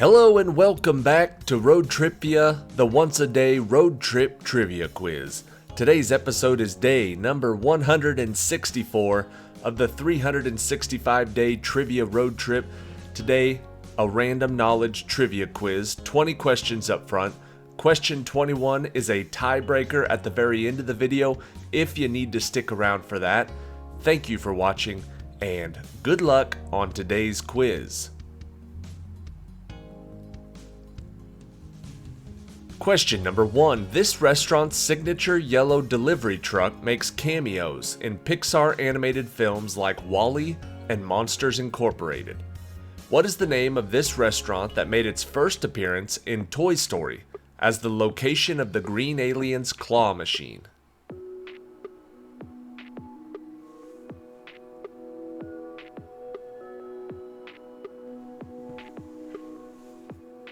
Hello and welcome back to ROADTRIpVIA, the once-a-day road trip trivia quiz. Today's episode is day number 164 of the 365-day trivia road trip. Today, a random knowledge trivia quiz, 20 questions up front. Question 21 is a tiebreaker at the very end of the video if you need to stick around for that. Thank you for watching and good luck on today's quiz. Question number 1. This restaurant's signature yellow delivery truck makes cameos in Pixar animated films like WALL-E and Monsters Incorporated. What is the name of this restaurant that made its first appearance in Toy Story as the location of the green alien's claw machine?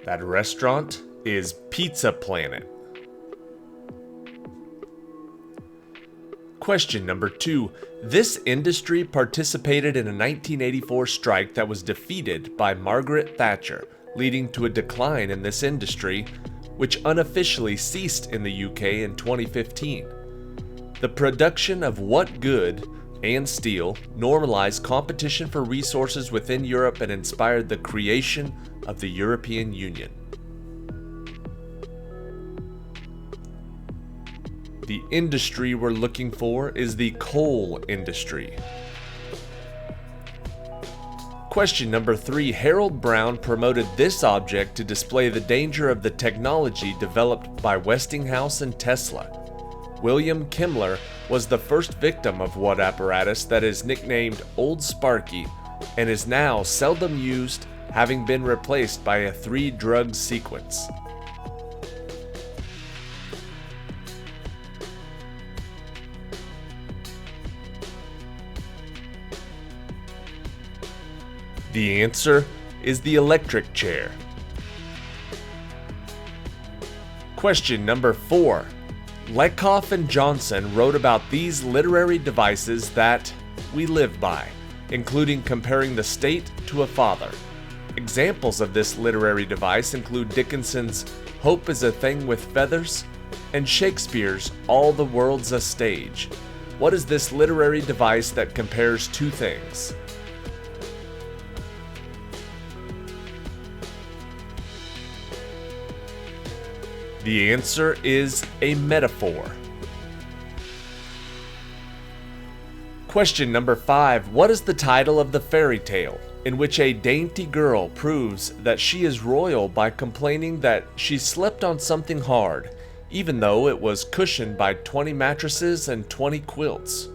That restaurant is Pizza Planet. Question number 2. This industry participated in a 1984 strike that was defeated by Margaret Thatcher, leading to a decline in this industry, which unofficially ceased in the UK in 2015. The production of what good and steel normalized competition for resources within Europe and inspired the creation of the European Union. The industry we're looking for is the coal industry. Question number 3. Harold Brown promoted this object to display the danger of the technology developed by Westinghouse and Tesla. William Kimmler was the first victim of what apparatus that is nicknamed Old Sparky and is now seldom used, having been replaced by a 3-drug sequence. The answer is the electric chair. Question number 4. Lecoff and Johnson wrote about these literary devices that we live by, including comparing the state to a father. Examples of this literary device include Dickinson's Hope is a Thing with Feathers and Shakespeare's All the World's a Stage. What is this literary device that compares two things? The answer is a metaphor. Question number 5. What is the title of the fairy tale in which a dainty girl proves that she is royal by complaining that she slept on something hard, even though it was cushioned by 20 mattresses and 20 quilts?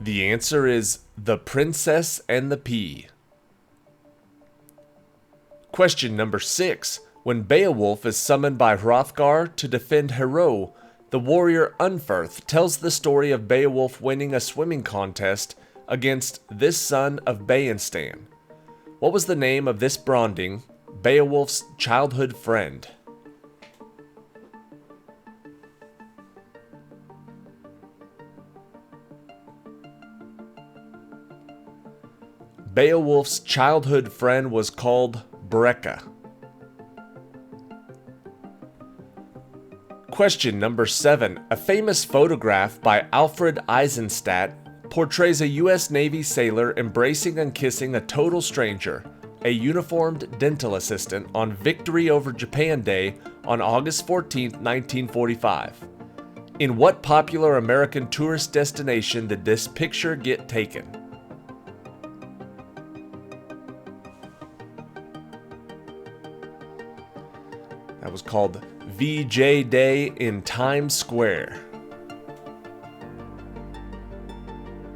The answer is The Princess and the Pea. Question number 6. When Beowulf is summoned by Hrothgar to defend Hero, the warrior Unferth tells the story of Beowulf winning a swimming contest against this son of Beanstan. What was the name of this Bronding, Beowulf's childhood friend? Beowulf's childhood friend was called Breca. Question number 7. A famous photograph by Alfred Eisenstadt portrays a U.S. Navy sailor embracing and kissing a total stranger, a uniformed dental assistant, on Victory over Japan Day on August 14, 1945. In what popular American tourist destination did this picture get taken? That was called VJ Day in Times Square.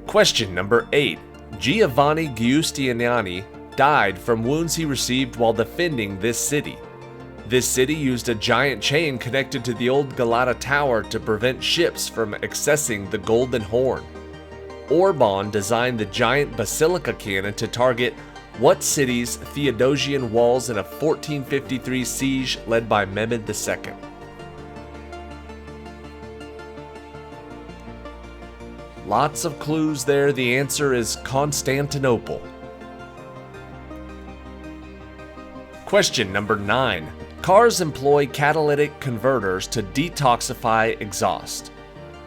Question number 8. Giovanni Giustiniani died from wounds he received while defending this city. This city used a giant chain connected to the old Galata Tower to prevent ships from accessing the Golden Horn. Orban designed the giant basilica cannon to target What city's Theodosian walls in a 1453 siege led by Mehmed II? Lots of clues there. The answer is Constantinople. Question number 9. Cars employ catalytic converters to detoxify exhaust.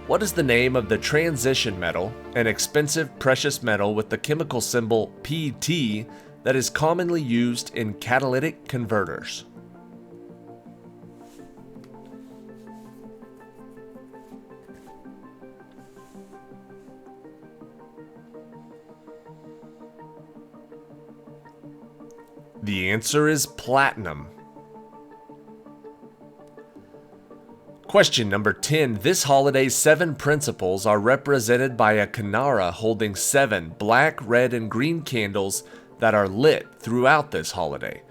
What is the name of the transition metal, an expensive precious metal with the chemical symbol PT that is commonly used in catalytic converters? The answer is platinum. Question number 10. This holiday's 7 principles are represented by a kinara holding 7 black, red, and green candles that are lit throughout this holiday.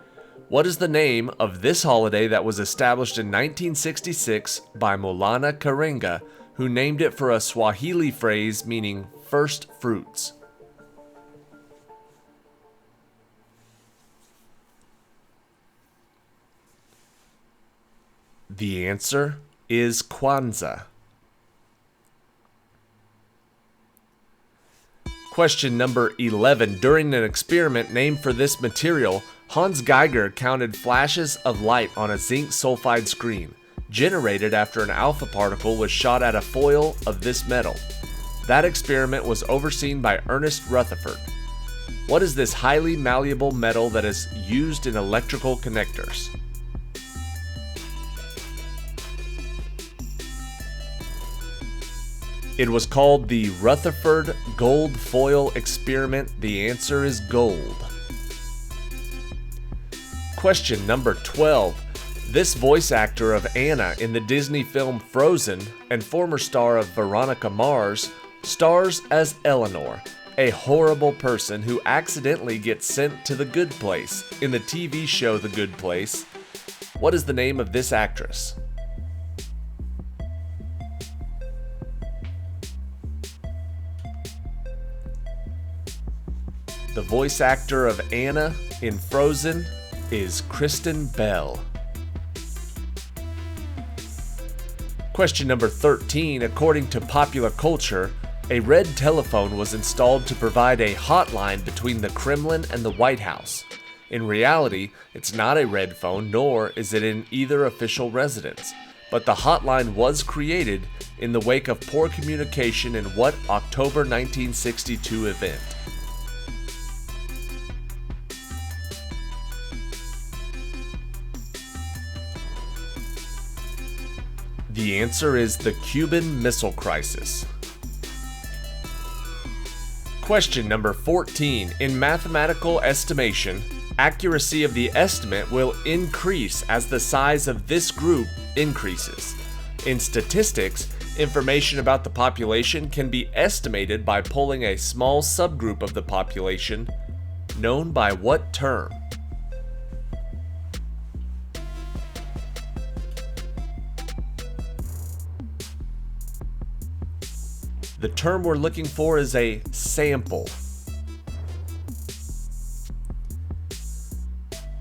What is the name of this holiday that was established in 1966 by Maulana Karenga, who named it for a Swahili phrase meaning first fruits? The answer is Kwanzaa. Question number 11. During an experiment named for this material, Hans Geiger counted flashes of light on a zinc sulfide screen, generated after an alpha particle was shot at a foil of this metal. That experiment was overseen by Ernest Rutherford. What is this highly malleable metal that is used in electrical connectors? It was called the Rutherford Gold Foil Experiment. The answer is gold. Question number 12. This voice actor of Anna in the Disney film Frozen and former star of Veronica Mars stars as Eleanor, a horrible person who accidentally gets sent to the good place in the TV show The Good Place. What is the name of this actress? The voice actor of Anna in Frozen is Kristen Bell. Question number 13. According to popular culture, a red telephone was installed to provide a hotline between the Kremlin and the White House. In reality, it's not a red phone, nor is it in either official residence. But the hotline was created in the wake of poor communication in what October 1962 event? The answer is the Cuban Missile Crisis. Question number 14. In mathematical estimation, accuracy of the estimate will increase as the size of this group increases. In statistics, information about the population can be estimated by pulling a small subgroup of the population, known by what term? The term we're looking for is a sample.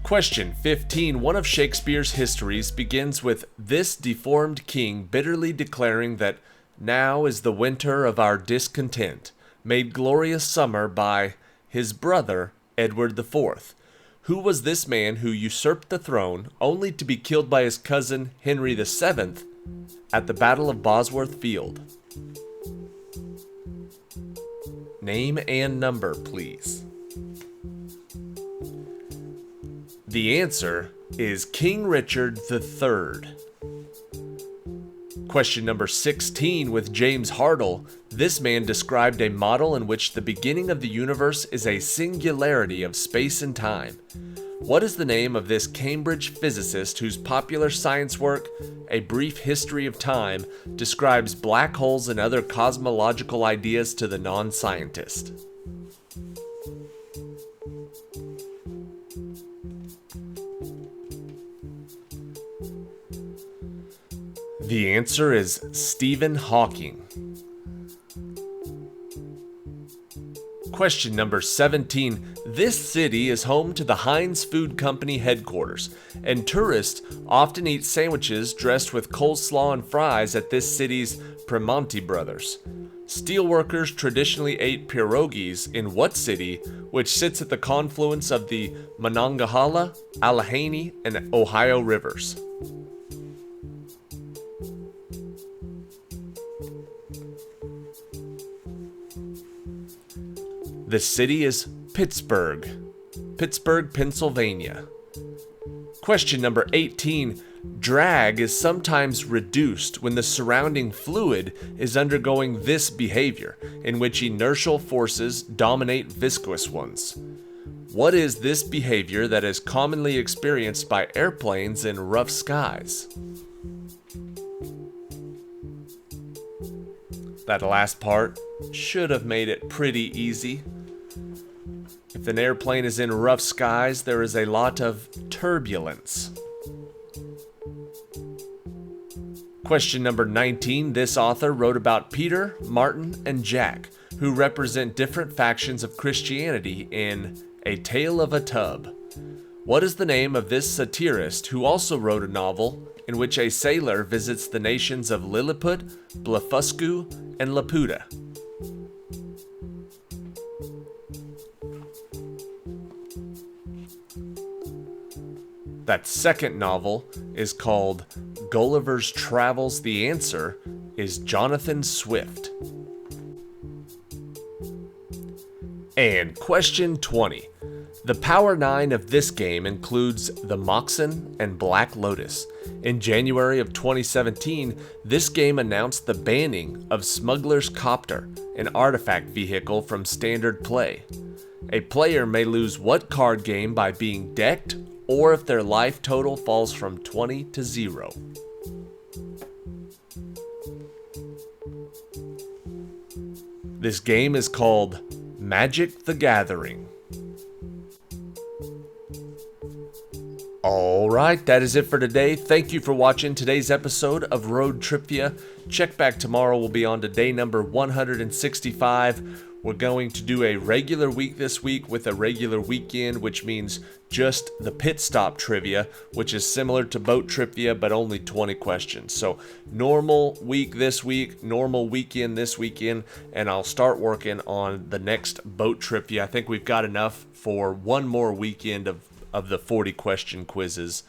Question 15. One of Shakespeare's histories begins with this deformed king bitterly declaring that now is the winter of our discontent, made glorious summer by his brother Edward IV. Who was this man who usurped the throne only to be killed by his cousin Henry VII at the Battle of Bosworth Field? Name and number, please. The answer is King Richard III. Question number 16 with James Hartle. This man described a model in which the beginning of the universe is a singularity of space and time. What is the name of this Cambridge physicist whose popular science work, A Brief History of Time, describes black holes and other cosmological ideas to the non-scientist? The answer is Stephen Hawking. Question number 17. This city is home to the Heinz Food Company headquarters, and tourists often eat sandwiches dressed with coleslaw and fries at this city's Primanti Brothers. Steelworkers traditionally ate pierogies in what city, which sits at the confluence of the Monongahela, Allegheny, and Ohio rivers? The city is Pittsburgh, Pennsylvania. Question number 18. Drag is sometimes reduced when the surrounding fluid is undergoing this behavior, in which inertial forces dominate viscous ones. What is this behavior that is commonly experienced by airplanes in rough skies? That last part should have made it pretty easy. If an airplane is in rough skies, there is a lot of turbulence. Question number 19. This author wrote about Peter, Martin, and Jack, who represent different factions of Christianity in A Tale of a Tub. What is the name of this satirist who also wrote a novel in which a sailor visits the nations of Lilliput, Blefuscu, and Laputa? That second novel is called Gulliver's Travels. The answer is Jonathan Swift. And question 20. The Power 9 of this game includes the Moxen and Black Lotus. In January of 2017, this game announced the banning of Smuggler's Copter, an artifact vehicle from standard play. A player may lose what card game by being decked, or if their life total falls from 20 to 0. This game is called Magic the Gathering. Alright, that is it for today. Thank you for watching today's episode of ROADTRIpVIA. Check back tomorrow. We'll be on to day number 165. We're going to do a regular week this week with a regular weekend, which means just the pit stop trivia, which is similar to boat trivia, but only 20 questions. So normal week this week, normal weekend this weekend, and I'll start working on the next boat trivia. I think we've got enough for one more weekend of the 40 question quizzes.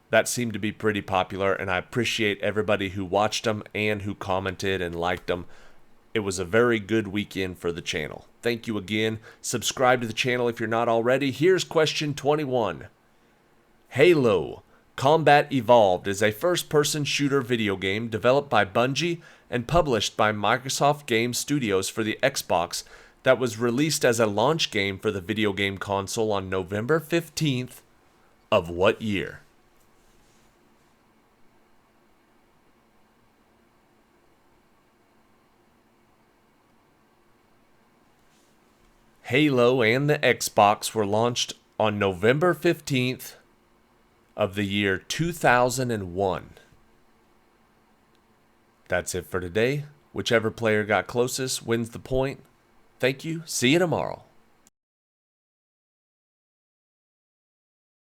That seemed to be pretty popular, and I appreciate everybody who watched them and who commented and liked them. It was a very good weekend for the channel. Thank you again. Subscribe to the channel if you're not already. Here's question 21. Halo Combat Evolved is a first-person shooter video game developed by Bungie and published by Microsoft Game Studios for the Xbox that was released as a launch game for the video game console on November 15th of what year? Halo and the Xbox were launched on November 15th of the year 2001. That's it for today. Whichever player got closest wins the point. Thank you. See you tomorrow.